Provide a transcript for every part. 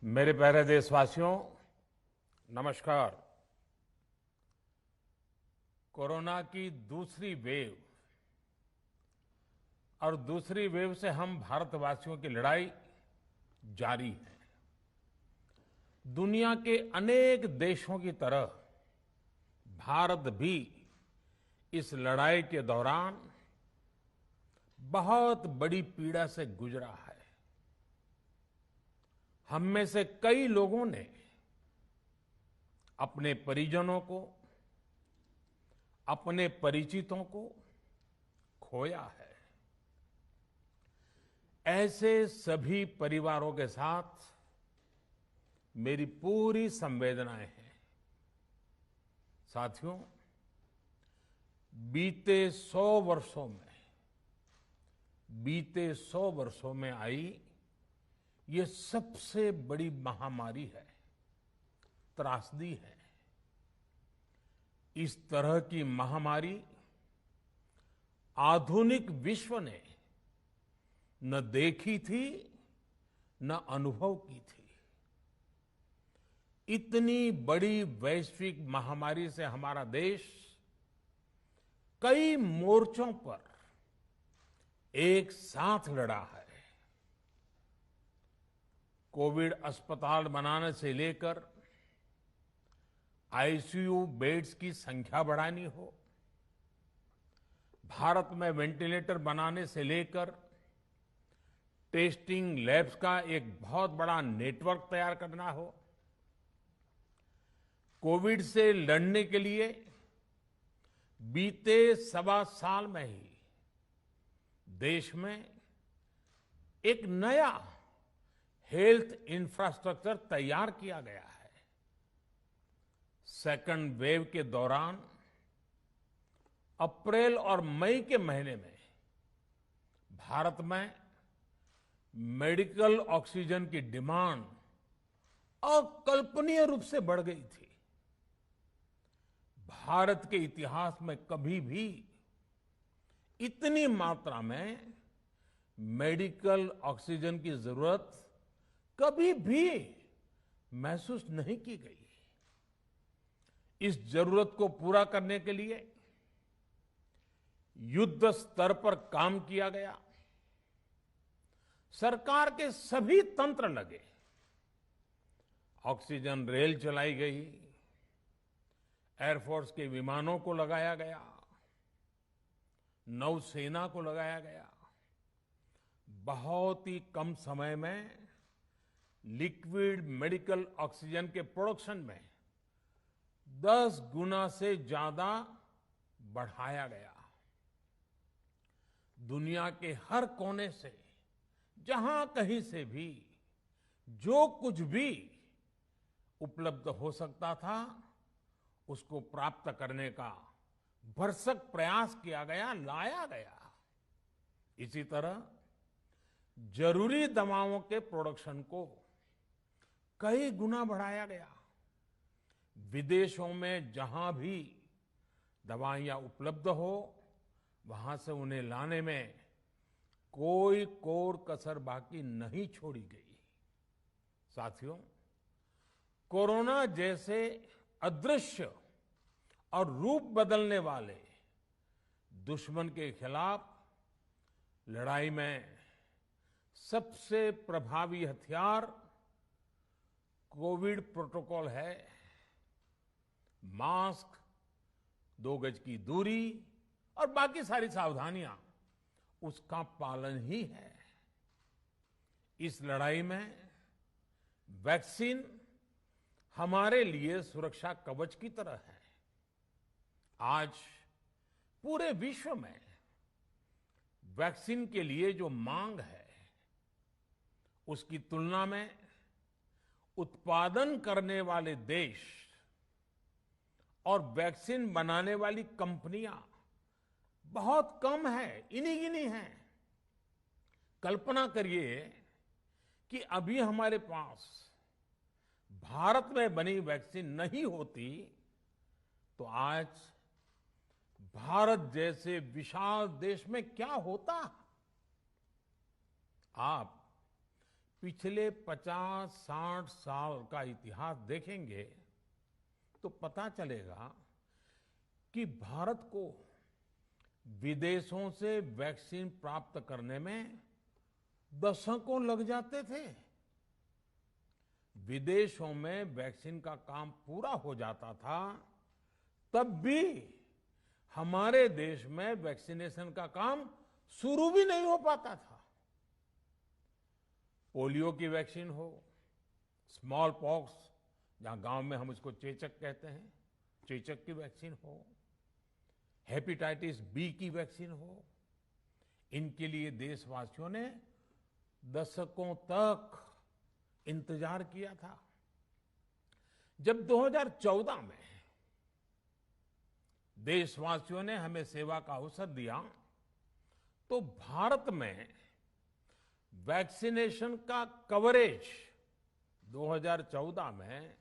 मेरे प्यारे देशवासियों, नमस्कार। कोरोना की दूसरी वेव और दूसरी वेव से हम भारतवासियों की लड़ाई जारी है। दुनिया के अनेक देशों की तरह भारत भी इस लड़ाई के दौरान बहुत बड़ी पीड़ा से गुजरा है। हम में से कई लोगों ने अपने परिजनों को, अपने परिचितों को खोया है। ऐसे सभी परिवारों के साथ मेरी पूरी संवेदनाएं हैं। साथियों, बीते 100 वर्षों में आई ये सबसे बड़ी महामारी है, त्रासदी है। इस तरह की महामारी आधुनिक विश्व ने न देखी थी, न अनुभव की थी। इतनी बड़ी वैश्विक महामारी से हमारा देश कई मोर्चों पर एक साथ लड़ा है। कोविड अस्पताल बनाने से लेकर आईसीयू बेड्स की संख्या बढ़ानी हो, भारत में वेंटिलेटर बनाने से लेकर टेस्टिंग लैब्स का एक बहुत बड़ा नेटवर्क तैयार करना हो, कोविड से लड़ने के लिए बीते 1.25 साल में ही देश में एक नया हेल्थ इंफ्रास्ट्रक्चर तैयार किया गया है। सेकंड वेव के दौरान अप्रैल और मई के महीने में भारत में मेडिकल ऑक्सीजन की डिमांड अकल्पनीय रूप से बढ़ गई थी। भारत के इतिहास में कभी भी इतनी मात्रा में मेडिकल ऑक्सीजन की जरूरत कभी भी महसूस नहीं की गई। इस जरूरत को पूरा करने के लिए युद्ध स्तर पर काम किया गया। सरकार के सभी तंत्र लगे। ऑक्सीजन रेल चलाई गई, एयरफोर्स के विमानों को लगाया गया, नौसेना को लगाया गया। बहुत ही कम समय में लिक्विड मेडिकल ऑक्सीजन के प्रोडक्शन में 10 गुना से ज्यादा बढ़ाया गया। दुनिया के हर कोने से, जहां कहीं से भी जो कुछ भी उपलब्ध हो सकता था, उसको प्राप्त करने का भरसक प्रयास किया गया, लाया गया। इसी तरह जरूरी दवाओं के प्रोडक्शन को कई गुना बढ़ाया गया। विदेशों में जहां भी दवाइयां उपलब्ध हो, वहां से उन्हें लाने में कोई कोर कसर बाकी नहीं छोड़ी गई। साथियों, कोरोना जैसे अदृश्य और रूप बदलने वाले दुश्मन के खिलाफ लड़ाई में सबसे प्रभावी हथियार कोविड प्रोटोकॉल है। मास्क, 2 गज की दूरी और बाकी सारी सावधानियां, उसका पालन ही है। इस लड़ाई में वैक्सीन हमारे लिए सुरक्षा कवच की तरह है। आज पूरे विश्व में वैक्सीन के लिए जो मांग है, उसकी तुलना में उत्पादन करने वाले देश और वैक्सीन बनाने वाली कंपनियां बहुत कम है, इन्हीं गिनी हैं। कल्पना करिए कि अभी हमारे पास भारत में बनी वैक्सीन नहीं होती तो आज भारत जैसे विशाल देश में क्या होता। आप पिछले 50-60 साल का इतिहास देखेंगे तो पता चलेगा कि भारत को विदेशों से वैक्सीन प्राप्त करने में दशकों लग जाते थे। विदेशों में वैक्सीन का काम पूरा हो जाता था, तब भी हमारे देश में वैक्सीनेशन का काम शुरू भी नहीं हो पाता था। पोलियो की वैक्सीन हो, स्मॉल पॉक्स, जहां गांव में हम उसको चेचक कहते हैं, चेचक की वैक्सीन हो, हेपेटाइटिस बी की वैक्सीन हो, इनके लिए देशवासियों ने दशकों तक इंतजार किया था। जब 2014 में देशवासियों ने हमें सेवा का अवसर दिया, तो भारत में वैक्सीनेशन का कवरेज 2014 में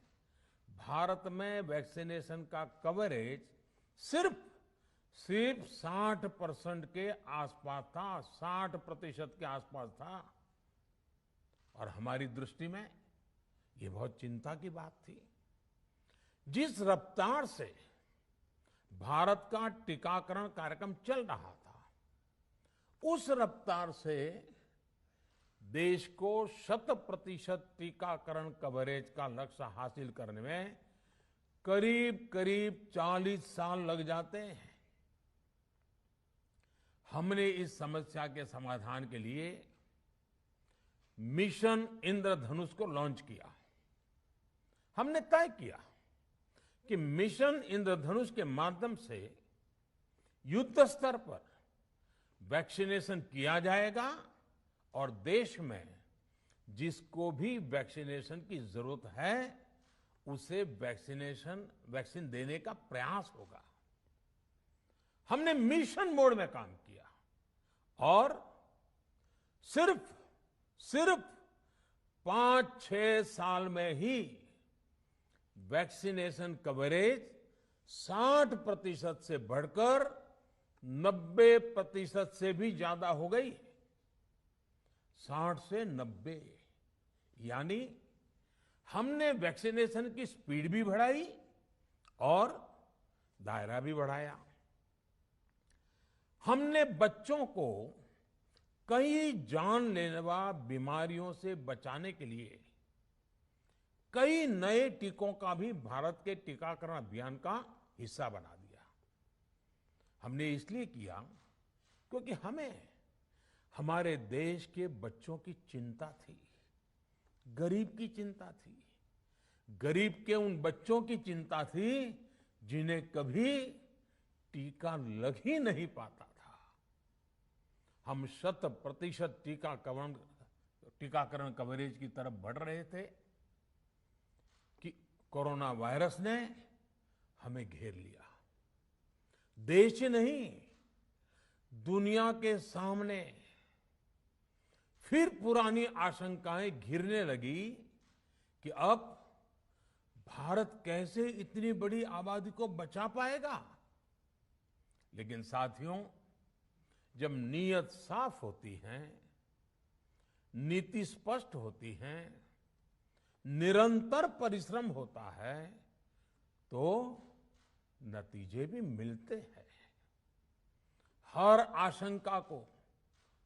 भारत में वैक्सीनेशन का कवरेज सिर्फ 60% के आसपास था, 60% के आसपास था। और हमारी दृष्टि में ये बहुत चिंता की बात थी। जिस रफ्तार से भारत का टीकाकरण कार्यक्रम चल रहा था, उस रफ्तार से देश को 100% टीकाकरण कवरेज का लक्ष्य हासिल करने में करीब करीब 40 साल लग जाते हैं। हमने इस समस्या के समाधान के लिए मिशन इंद्रधनुष को लॉन्च किया। हमने तय किया कि मिशन इंद्रधनुष के माध्यम से युद्ध स्तर पर वैक्सीनेशन किया जाएगा और देश में जिसको भी वैक्सीनेशन की जरूरत है उसे वैक्सीन देने का प्रयास होगा। हमने मिशन मोड में काम किया और सिर्फ 5-6 साल में ही वैक्सीनेशन कवरेज 60% से बढ़कर 90% से भी ज्यादा हो गई। 60 से 90, यानी हमने वैक्सीनेशन की स्पीड भी बढ़ाई और दायरा भी बढ़ाया। हमने बच्चों को कई जानलेवा बीमारियों से बचाने के लिए कई नए टीकों का भी भारत के टीकाकरण अभियान का हिस्सा बना दिया। हमने इसलिए किया क्योंकि हमें हमारे देश के बच्चों की चिंता थी, गरीब की चिंता थी, गरीब के उन बच्चों की चिंता थी जिन्हें कभी टीका लग ही नहीं पाता था। हम 100% टीकाकरण कवरेज की तरफ बढ़ रहे थे कि कोरोना वायरस ने हमें घेर लिया। देश ही नहीं, दुनिया के सामने फिर पुरानी आशंकाएं घिरने लगी कि अब भारत कैसे इतनी बड़ी आबादी को बचा पाएगा। लेकिन साथियों, जब नीयत साफ होती है, नीति स्पष्ट होती है, निरंतर परिश्रम होता है, तो नतीजे भी मिलते हैं। हर आशंका को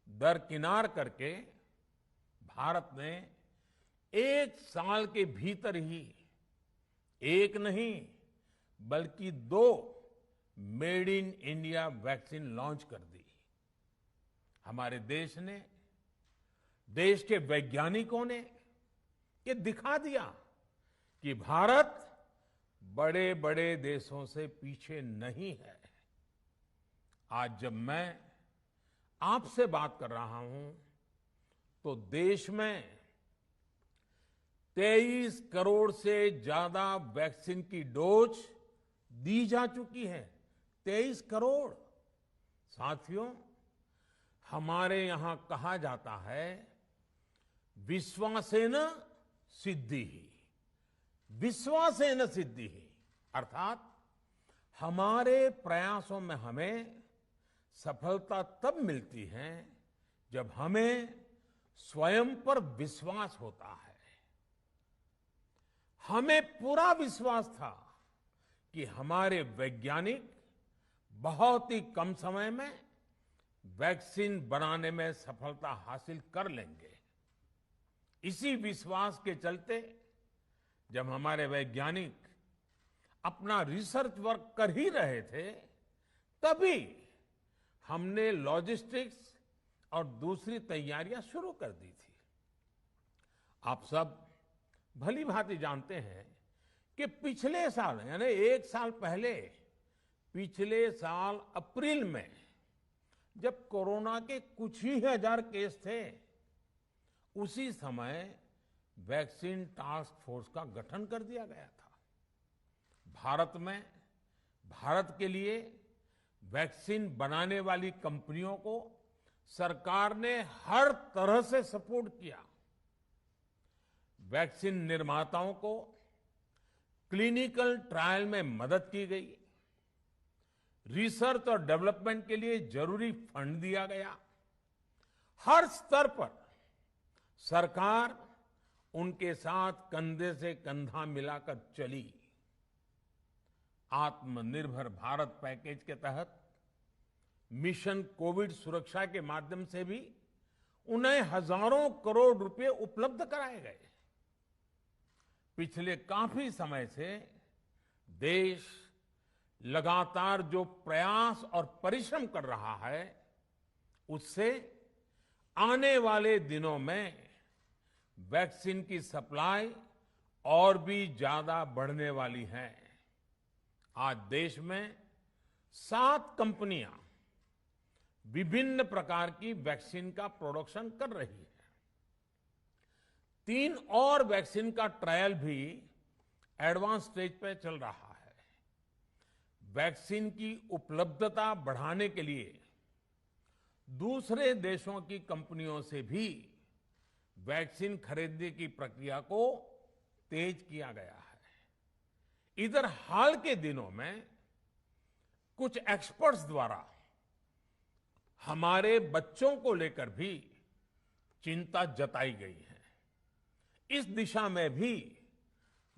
दरकिनार करके भारत ने 1 साल के भीतर ही एक नहीं बल्कि 2 made in India vaccine launch कर दी। हमारे देश ने, देश के वैज्ञानिकों ने ये दिखा दिया कि भारत बड़े बड़े देशों से पीछे नहीं है। आज जब मैं आपसे बात कर रहा हूं तो देश में 23 करोड़ से ज्यादा वैक्सीन की डोज दी जा चुकी है। 23 करोड़। साथियों, हमारे यहां कहा जाता है, विश्वासेन सिद्धिः, विश्वासेन सिद्धिः, अर्थात हमारे प्रयासों में हमें सफलता तब मिलती है जब हमें स्वयं पर विश्वास होता है। हमें पूरा विश्वास था कि हमारे वैज्ञानिक बहुत ही कम समय में वैक्सीन बनाने में सफलता हासिल कर लेंगे। इसी विश्वास के चलते जब हमारे वैज्ञानिक अपना रिसर्च वर्क कर ही रहे थे, तभी हमने लॉजिस्टिक्स और दूसरी तैयारियां शुरू कर दी थी। आप सब भली भांति जानते हैं कि पिछले साल यानी 1 साल पहले, पिछले साल अप्रैल में जब कोरोना के कुछ ही हजार केस थे, उसी समय वैक्सीन टास्क फोर्स का गठन कर दिया गया था। भारत के लिए वैक्सीन बनाने वाली कंपनियों को सरकार ने हर तरह से सपोर्ट किया। वैक्सीन निर्माताओं को क्लिनिकल ट्रायल में मदद की गई, रिसर्च और डेवलपमेंट के लिए जरूरी फंड दिया गया। हर स्तर पर सरकार उनके साथ कंधे से कंधा मिलाकर चली। आत्मनिर्भर भारत पैकेज के तहत मिशन कोविड सुरक्षा के माध्यम से भी उन्हें हजारों करोड़ रुपए उपलब्ध कराए गए। पिछले काफी समय से देश लगातार जो प्रयास और परिश्रम कर रहा है, उससे आने वाले दिनों में वैक्सीन की सप्लाई और भी ज्यादा बढ़ने वाली है। आज देश में 7 कंपनियां विभिन्न प्रकार की वैक्सीन का प्रोडक्शन कर रही है। 3 और वैक्सीन का ट्रायल भी एडवांस स्टेज पे चल रहा है। वैक्सीन की उपलब्धता बढ़ाने के लिए दूसरे देशों की कंपनियों से भी वैक्सीन खरीदने की प्रक्रिया को तेज किया गया है। इधर हाल के दिनों में कुछ एक्सपर्ट्स द्वारा हमारे बच्चों को लेकर भी चिंता जताई गई है। इस दिशा में भी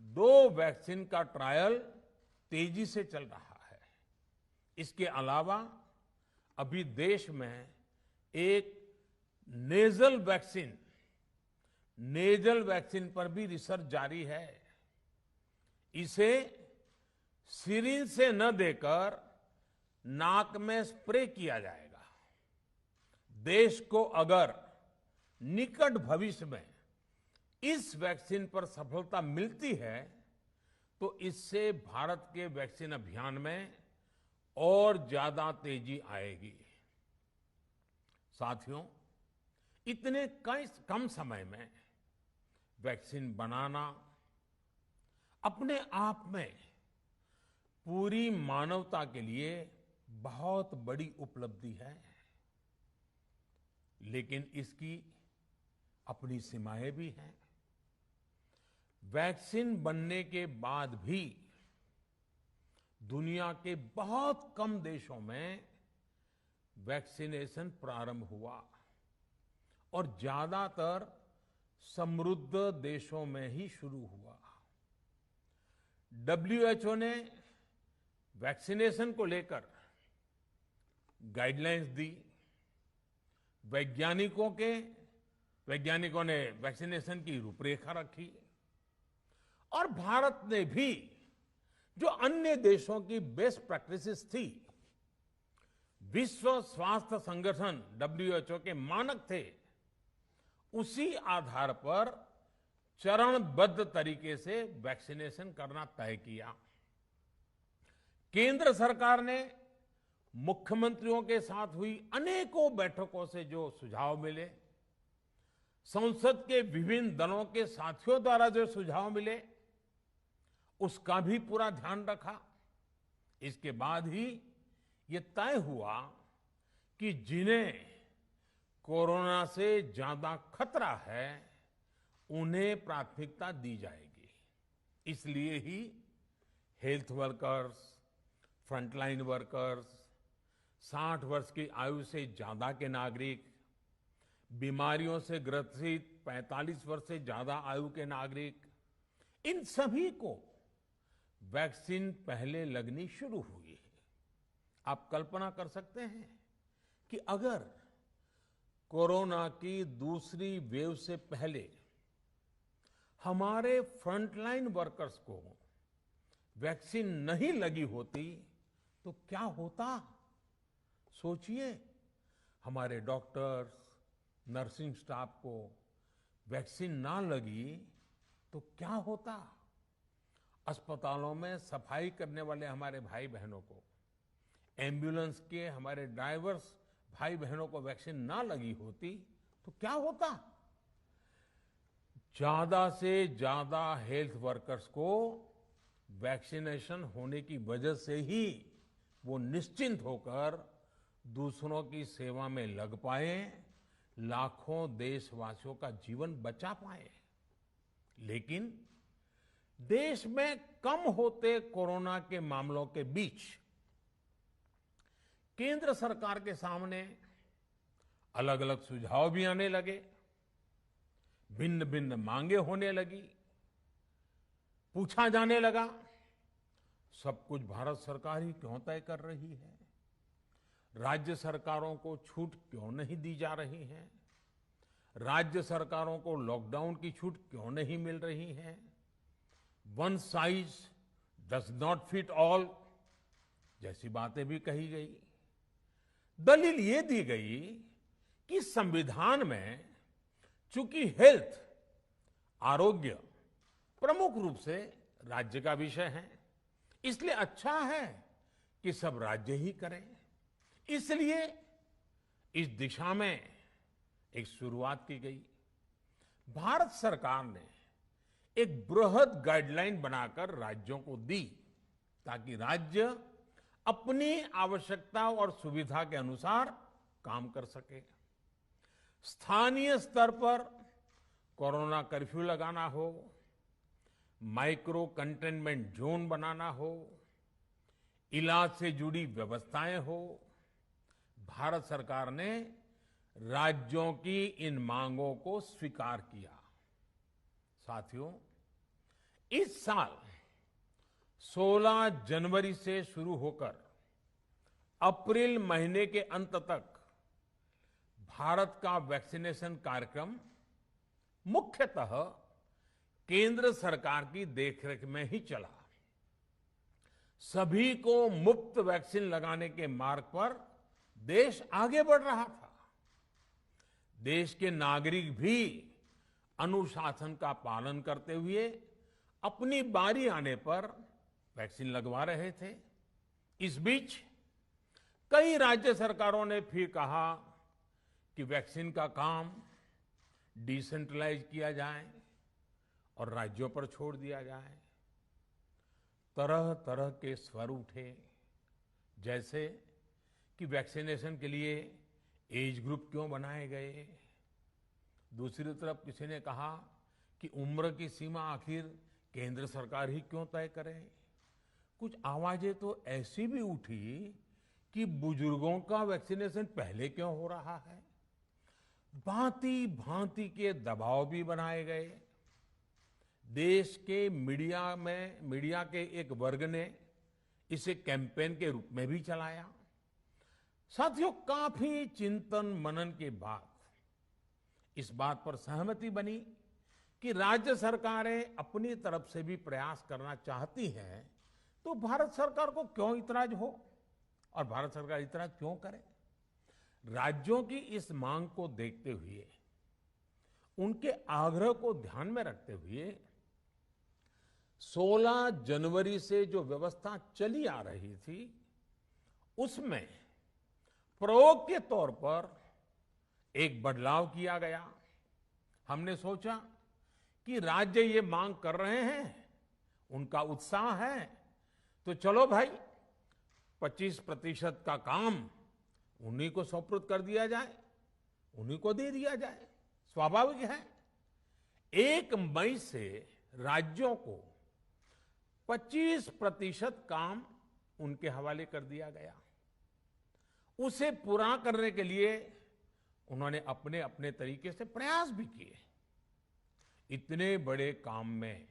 2 वैक्सीन का ट्रायल तेजी से चल रहा है। इसके अलावा अभी देश में एक नेजल वैक्सीन पर भी रिसर्च जारी है। इसे सिरिंज से न देकर नाक में स्प्रे किया जाएगा। देश को अगर निकट भविष्य में इस वैक्सीन पर सफलता मिलती है, तो इससे भारत के वैक्सीन अभियान में और ज्यादा तेजी आएगी। साथियों, इतने कम समय में वैक्सीन बनाना अपने आप में पूरी मानवता के लिए बहुत बड़ी उपलब्धि है, लेकिन इसकी अपनी सीमाएं भी हैं। वैक्सीन बनने के बाद भी दुनिया के बहुत कम देशों में वैक्सीनेशन प्रारंभ हुआ और ज्यादातर समृद्ध देशों में ही शुरू हुआ। WHO ने वैक्सीनेशन को लेकर गाइडलाइंस दी। वैज्ञानिकों ने वैक्सीनेशन की रूपरेखा रखी और भारत ने भी जो अन्य देशों की बेस्ट प्रैक्टिसेस थी, विश्व स्वास्थ्य संगठन WHO के मानक थे, उसी आधार पर चरणबद्ध तरीके से वैक्सीनेशन करना तय किया। केंद्र सरकार ने मुख्यमंत्रियों के साथ हुई अनेकों बैठकों से जो सुझाव मिले, संसद के विभिन्न दलों के साथियों द्वारा जो सुझाव मिले, उसका भी पूरा ध्यान रखा। इसके बाद ही ये तय हुआ कि जिन्हें कोरोना से ज्यादा खतरा है, उन्हें प्राथमिकता दी जाएगी। इसलिए ही हेल्थ वर्कर्स, फ्रंटलाइन वर्कर्स, 60 वर्ष की आयु से ज्यादा के नागरिक, बीमारियों से ग्रसित 45 वर्ष से ज्यादा आयु के नागरिक, इन सभी को वैक्सीन पहले लगनी शुरू हुई है। आप कल्पना कर सकते हैं कि अगर कोरोना की दूसरी वेव से पहले हमारे फ्रंटलाइन वर्कर्स को वैक्सीन नहीं लगी होती तो क्या होता। सोचिए, हमारे डॉक्टर्स, नर्सिंग स्टाफ को वैक्सीन ना लगी तो क्या होता। अस्पतालों में सफाई करने वाले हमारे भाई बहनों को, एम्बुलेंस के हमारे ड्राइवर्स भाई बहनों को वैक्सीन ना लगी होती तो क्या होता। ज्यादा से ज्यादा हेल्थ वर्कर्स को वैक्सीनेशन होने की वजह से ही वो निश्चिंत होकर दूसरों की सेवा में लग पाए, लाखों देशवासियों का जीवन बचा पाए। लेकिन देश में कम होते कोरोना के मामलों के बीच केंद्र सरकार के सामने अलग अलग सुझाव भी आने लगे, भिन्न भिन्न मांगे होने लगी। पूछा जाने लगा, सब कुछ भारत सरकार ही क्यों तय कर रही है, राज्य सरकारों को छूट क्यों नहीं दी जा रही है, राज्य सरकारों को लॉकडाउन की छूट क्यों नहीं मिल रही है, one size does not fit all जैसी बातें भी कही गई। दलील ये दी गई कि संविधान में चूंकि हेल्थ, आरोग्य प्रमुख रूप से राज्य का विषय है, इसलिए अच्छा है कि सब राज्य ही करें। इसलिए इस दिशा में एक शुरुआत की गई। भारत सरकार ने एक बृहद गाइडलाइन बनाकर राज्यों को दी ताकि राज्य अपनी आवश्यकता और सुविधा के अनुसार काम कर सके। स्थानीय स्तर पर कोरोना कर्फ्यू लगाना हो, माइक्रो कंटेनमेंट जोन बनाना हो, इलाज से जुड़ी व्यवस्थाएं हो, भारत सरकार ने राज्यों की इन मांगों को स्वीकार किया। साथियों, इस साल 16 जनवरी से शुरू होकर अप्रैल महीने के अंत तक भारत का वैक्सीनेशन कार्यक्रम मुख्यतः केंद्र सरकार की देखरेख में ही चला। सभी को मुफ्त वैक्सीन लगाने के मार्ग पर देश आगे बढ़ रहा था। देश के नागरिक भी अनुशासन का पालन करते हुए अपनी बारी आने पर वैक्सीन लगवा रहे थे। इस बीच कई राज्य सरकारों ने फिर कहा कि वैक्सीन का काम डिसेंट्रलाइज किया जाए और राज्यों पर छोड़ दिया जाए। तरह तरह के स्वर उठे, जैसे कि वैक्सीनेशन के लिए एज ग्रुप क्यों बनाए गए। दूसरी तरफ किसी ने कहा कि उम्र की सीमा आखिर केंद्र सरकार ही क्यों तय करे। कुछ आवाजें तो ऐसी भी उठी कि बुजुर्गों का वैक्सीनेशन पहले क्यों हो रहा है। भांति भांति के दबाव भी बनाए गए। देश के मीडिया के एक वर्ग ने इसे कैंपेन के रूप में भी चलाया। साथियों, काफी चिंतन मनन के बाद इस बात पर सहमति बनी कि राज्य सरकारें अपनी तरफ से भी प्रयास करना चाहती हैं, तो भारत सरकार को क्यों इतराज हो और भारत सरकार इतराज क्यों करे। राज्यों की इस मांग को देखते हुए, उनके आग्रह को ध्यान में रखते हुए 16 जनवरी से जो व्यवस्था चली आ रही थी, उसमें प्रयोग के तौर पर एक बदलाव किया गया। हमने सोचा कि राज्य ये मांग कर रहे हैं, उनका उत्साह है, तो चलो भाई 25% का काम उन्हीं को सुपुर्द कर दिया जाए, उन्हीं को दे दिया जाए। स्वाभाविक है 1 मई से राज्यों को 25% काम उनके हवाले कर दिया गया। उसे पूरा करने के लिए उन्होंने अपने अपने तरीके से प्रयास भी किए। इतने बड़े काम में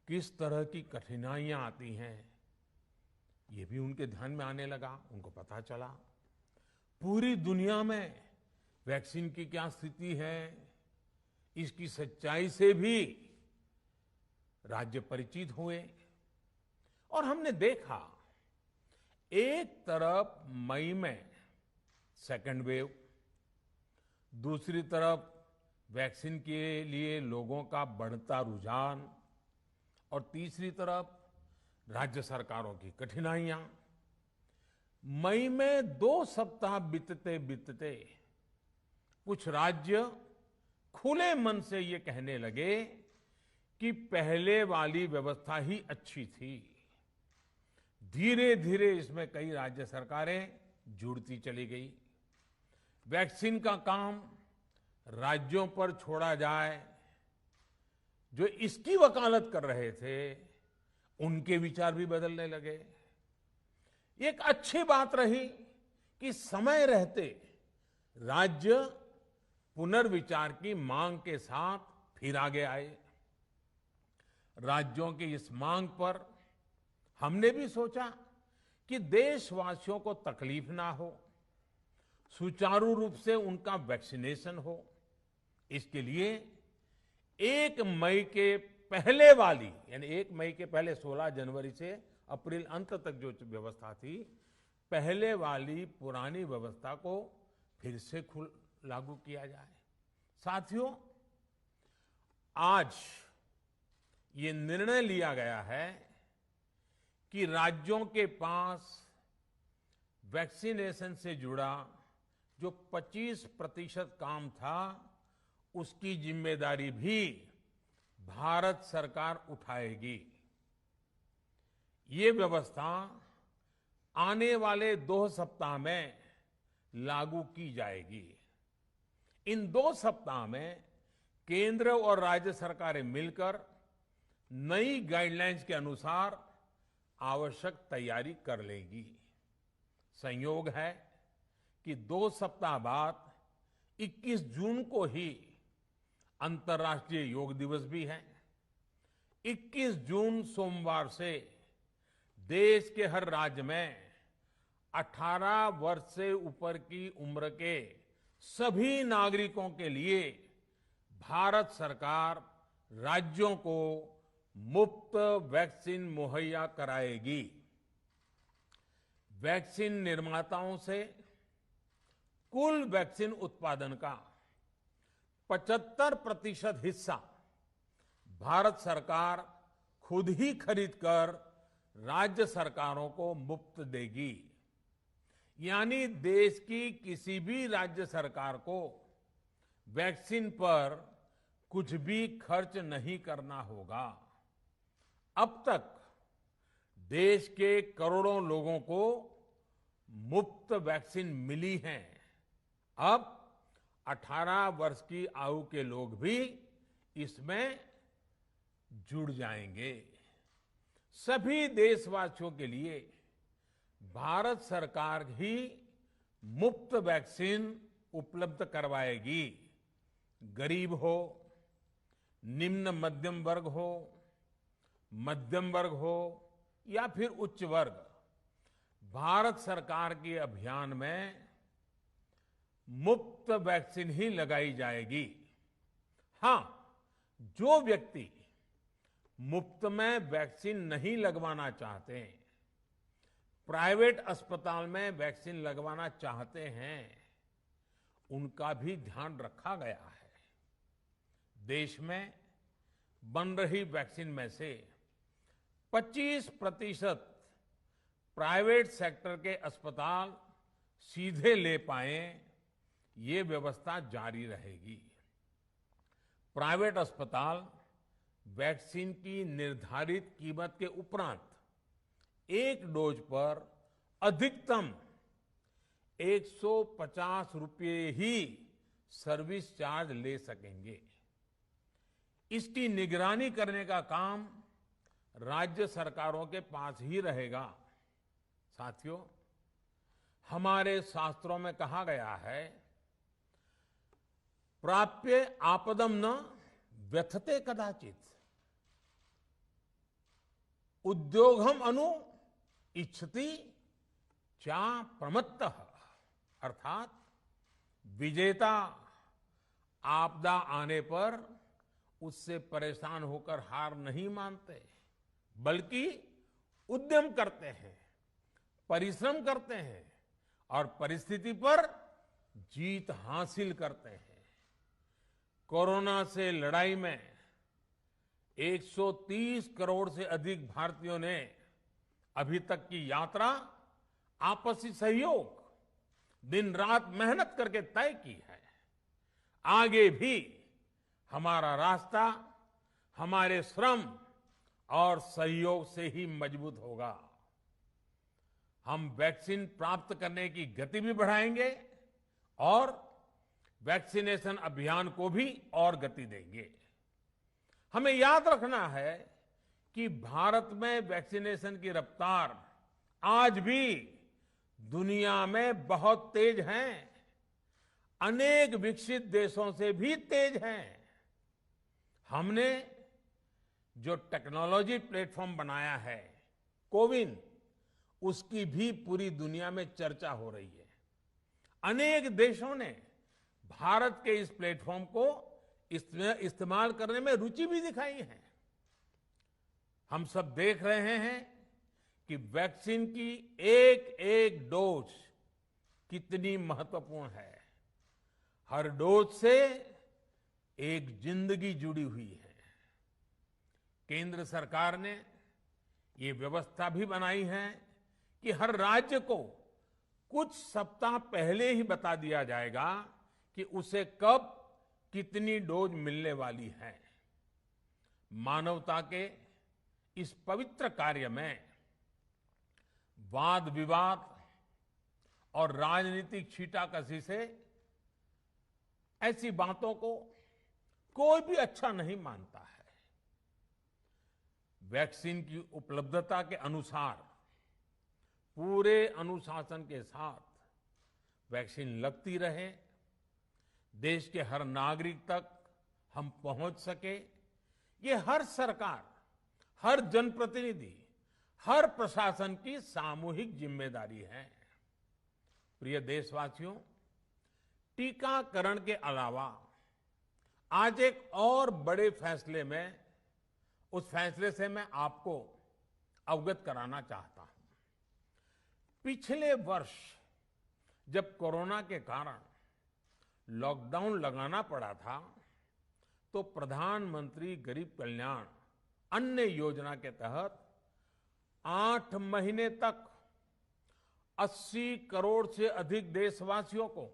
किस तरह की कठिनाइयां आती हैं, ये भी उनके ध्यान में आने लगा। उनको पता चला पूरी दुनिया में वैक्सीन की क्या स्थिति है, इसकी सच्चाई से भी राज्य परिचित हुए। और हमने देखा, एक तरफ मई में सेकेंड वेव, दूसरी तरफ वैक्सीन के लिए लोगों का बढ़ता रुझान, और तीसरी तरफ राज्य सरकारों की कठिनाइयां। मई में 2 सप्ताह बीतते बीतते कुछ राज्य खुले मन से ये कहने लगे कि पहले वाली व्यवस्था ही अच्छी थी। धीरे धीरे इसमें कई राज्य सरकारें जुड़ती चली गई। वैक्सीन का काम राज्यों पर छोड़ा जाए, जो इसकी वकालत कर रहे थे उनके विचार भी बदलने लगे। एक अच्छी बात रही कि समय रहते राज्य पुनर्विचार की मांग के साथ फिर आगे आए। राज्यों की इस मांग पर हमने भी सोचा कि देशवासियों को तकलीफ ना हो, सुचारू रूप से उनका वैक्सीनेशन हो। इसके लिए 1 मई के पहले वाली, यानी 1 मई के पहले 16 जनवरी से अप्रैल अंत तक जो व्यवस्था थी, पहले वाली पुरानी व्यवस्था को फिर से लागू किया जाए। साथियों, आज ये निर्णय लिया गया है कि राज्यों के पास वैक्सीनेशन से जुड़ा जो 25% काम था, उसकी जिम्मेदारी भी भारत सरकार उठाएगी। ये व्यवस्था आने वाले 2 सप्ताह में लागू की जाएगी। इन 2 सप्ताह में केंद्र और राज्य सरकारें मिलकर नई गाइडलाइंस के अनुसार आवश्यक तैयारी कर लेंगी। संयोग है कि 2 सप्ताह बाद 21 जून को ही अंतर्राष्ट्रीय योग दिवस भी है। 21 जून सोमवार से देश के हर राज्य में 18 वर्ष से ऊपर की उम्र के सभी नागरिकों के लिए भारत सरकार राज्यों को मुफ्त वैक्सीन मुहैया कराएगी। वैक्सीन निर्माताओं से कुल वैक्सीन उत्पादन का 75% हिस्सा भारत सरकार खुद ही खरीदकर राज्य सरकारों को मुफ्त देगी। यानी देश की किसी भी राज्य सरकार को वैक्सीन पर कुछ भी खर्च नहीं करना होगा। अब तक देश के करोड़ों लोगों को मुफ्त वैक्सीन मिली है। अब 18 वर्ष की आयु के लोग भी इसमें जुड़ जाएंगे। सभी देशवासियों के लिए भारत सरकार ही मुफ्त वैक्सीन उपलब्ध करवाएगी। गरीब हो, निम्न मध्यम वर्ग हो, मध्यम वर्ग हो या फिर उच्च वर्ग, भारत सरकार के अभियान में मुफ्त वैक्सीन ही लगाई जाएगी। हां, जो व्यक्ति मुफ्त में वैक्सीन नहीं लगवाना चाहते, प्राइवेट अस्पताल में वैक्सीन लगवाना चाहते हैं, उनका भी ध्यान रखा गया है। देश में बन रही वैक्सीन में से 25% प्राइवेट सेक्टर के अस्पताल सीधे ले पाए, ये व्यवस्था जारी रहेगी। प्राइवेट अस्पताल वैक्सीन की निर्धारित कीमत के उपरांत एक डोज पर अधिकतम 150 रुपये ही सर्विस चार्ज ले सकेंगे। इसकी निगरानी करने का काम राज्य सरकारों के पास ही रहेगा। साथियों, हमारे शास्त्रों में कहा गया है प्राप्य आपदम न व्यथते कदाचित, उद्योगम अनु इच्छति चा प्रमत्तः। अर्थात विजेता आपदा आने पर उससे परेशान होकर हार नहीं मानते, बल्कि उद्यम करते हैं, परिश्रम करते हैं और परिस्थिति पर जीत हासिल करते हैं। कोरोना से लड़ाई में 130 करोड़ से अधिक भारतीयों ने अभी तक की यात्रा आपसी सहयोग, दिन रात मेहनत करके तय की है। आगे भी हमारा रास्ता हमारे श्रम और सहयोग से ही मजबूत होगा। हम वैक्सीन प्राप्त करने की गति भी बढ़ाएंगे और वैक्सीनेशन अभियान को भी और गति देंगे। हमें याद रखना है कि भारत में वैक्सीनेशन की रफ्तार आज भी दुनिया में बहुत तेज है, अनेक विकसित देशों से भी तेज है। हमने जो टेक्नोलॉजी प्लेटफॉर्म बनाया है कोविन, उसकी भी पूरी दुनिया में चर्चा हो रही है। अनेक देशों ने भारत के इस प्लेटफॉर्म को इस्तेमाल करने में रुचि भी दिखाई है। हम सब देख रहे हैं कि वैक्सीन की एक एक डोज कितनी महत्वपूर्ण है। हर डोज से एक जिंदगी जुड़ी हुई है। केंद्र सरकार ने ये व्यवस्था भी बनाई है कि हर राज्य को कुछ सप्ताह पहले ही बता दिया जाएगा कि उसे कब कितनी डोज मिलने वाली है। मानवता के इस पवित्र कार्य में वाद विवाद और राजनीतिक छींटाकशी से ऐसी बातों को कोई भी अच्छा नहीं मानता है। वैक्सीन की उपलब्धता के अनुसार पूरे अनुशासन के साथ वैक्सीन लगती रहे, देश के हर नागरिक तक हम पहुंच सके, ये हर सरकार, हर जनप्रतिनिधि, हर प्रशासन की सामूहिक जिम्मेदारी है। प्रिय देशवासियों, टीकाकरण के अलावा आज एक और बड़े फैसले में, उस फैसले से मैं आपको अवगत कराना चाहता हूं। पिछले वर्ष जब कोरोना के कारण लॉकडाउन लगाना पड़ा था, तो प्रधानमंत्री गरीब कल्याण अन्न योजना के तहत 8 महीने तक 80 करोड़ से अधिक देशवासियों को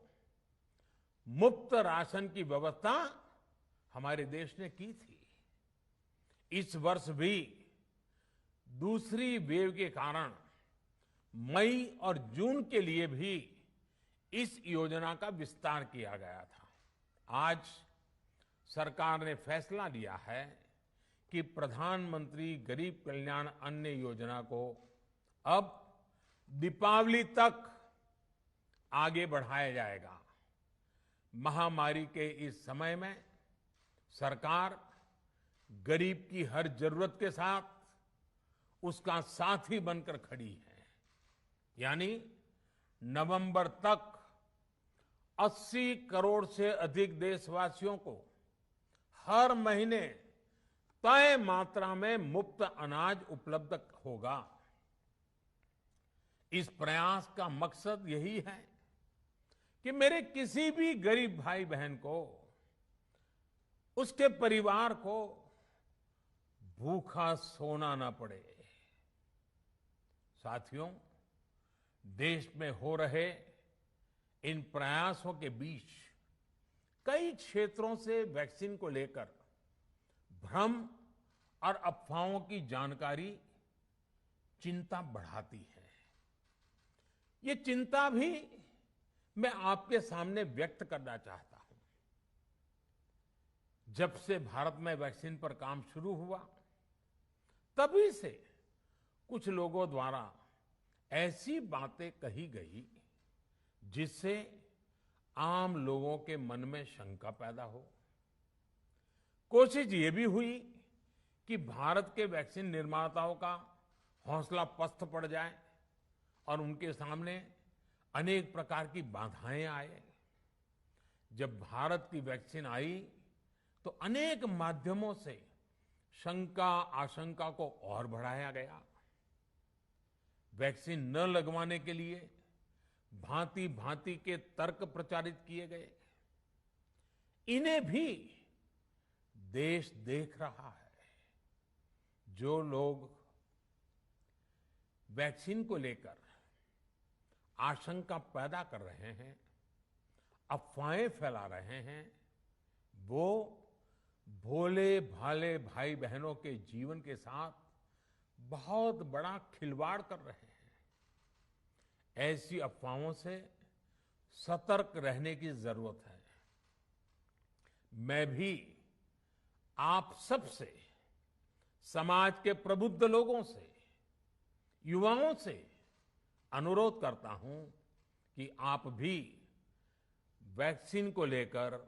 मुफ्त राशन की व्यवस्था हमारे देश ने की थी। इस वर्ष भी दूसरी वेव के कारण मई और जून के लिए भी इस योजना का विस्तार किया गया था। आज सरकार ने फैसला लिया है कि प्रधानमंत्री गरीब कल्याण अन्न योजना को अब दीपावली तक आगे बढ़ाया जाएगा। महामारी के इस समय में सरकार गरीब की हर जरूरत के साथ उसका साथी बनकर खड़ी है। यानी नवंबर तक 80 करोड़ से अधिक देशवासियों को हर महीने तय मात्रा में मुफ्त अनाज उपलब्ध होगा। इस प्रयास का मकसद यही है कि मेरे किसी भी गरीब भाई बहन को, उसके परिवार को भूखा सोना ना पड़े। साथियों, देश में हो रहे इन प्रयासों के बीच कई क्षेत्रों से वैक्सीन को लेकर भ्रम और अफवाहों की जानकारी चिंता बढ़ाती है। ये चिंता भी मैं आपके सामने व्यक्त करना चाहता हूं। जब से भारत में वैक्सीन पर काम शुरू हुआ, तभी से कुछ लोगों द्वारा ऐसी बातें कही गई जिससे आम लोगों के मन में शंका पैदा हो। कोशिश ये भी हुई कि भारत के वैक्सीन निर्माताओं का हौसला पस्त पड़ जाए और उनके सामने अनेक प्रकार की बाधाएं आए। जब भारत की वैक्सीन आई तो अनेक माध्यमों से शंका आशंका को और बढ़ाया गया। वैक्सीन न लगवाने के लिए भांति भांति के तर्क प्रचारित किए गए। इन्हें भी देश देख रहा है। जो लोग वैक्सीन को लेकर आशंका पैदा कर रहे हैं, अफवाहें फैला रहे हैं, वो भोले भाले भाई बहनों के जीवन के साथ बहुत बड़ा खिलवाड़ कर रहे हैं। ऐसी अफवाहों से सतर्क रहने की जरूरत है। मैं भी आप सबसे, समाज के प्रबुद्ध लोगों से, युवाओं से अनुरोध करता हूं कि आप भी वैक्सीन को लेकर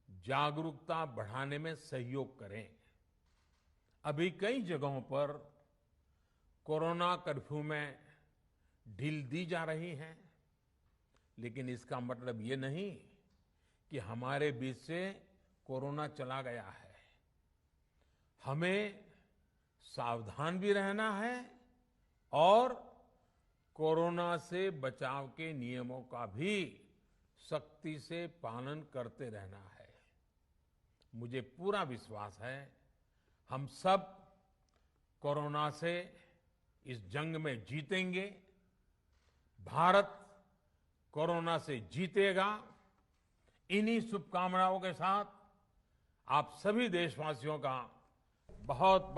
जागरूकता बढ़ाने में सहयोग करें। अभी कई जगहों पर कोरोना कर्फ्यू में ढील दी जा रही है, लेकिन इसका मतलब ये नहीं कि हमारे बीच से कोरोना चला गया है। हमें सावधान भी रहना है और कोरोना से बचाव के नियमों का भी सख्ती से पालन करते रहना है। मुझे पूरा विश्वास है हम सब कोरोना से इस जंग में जीतेंगे। भारत कोरोना से जीतेगा। इन्हीं शुभकामनाओं के साथ आप सभी देशवासियों का बहुत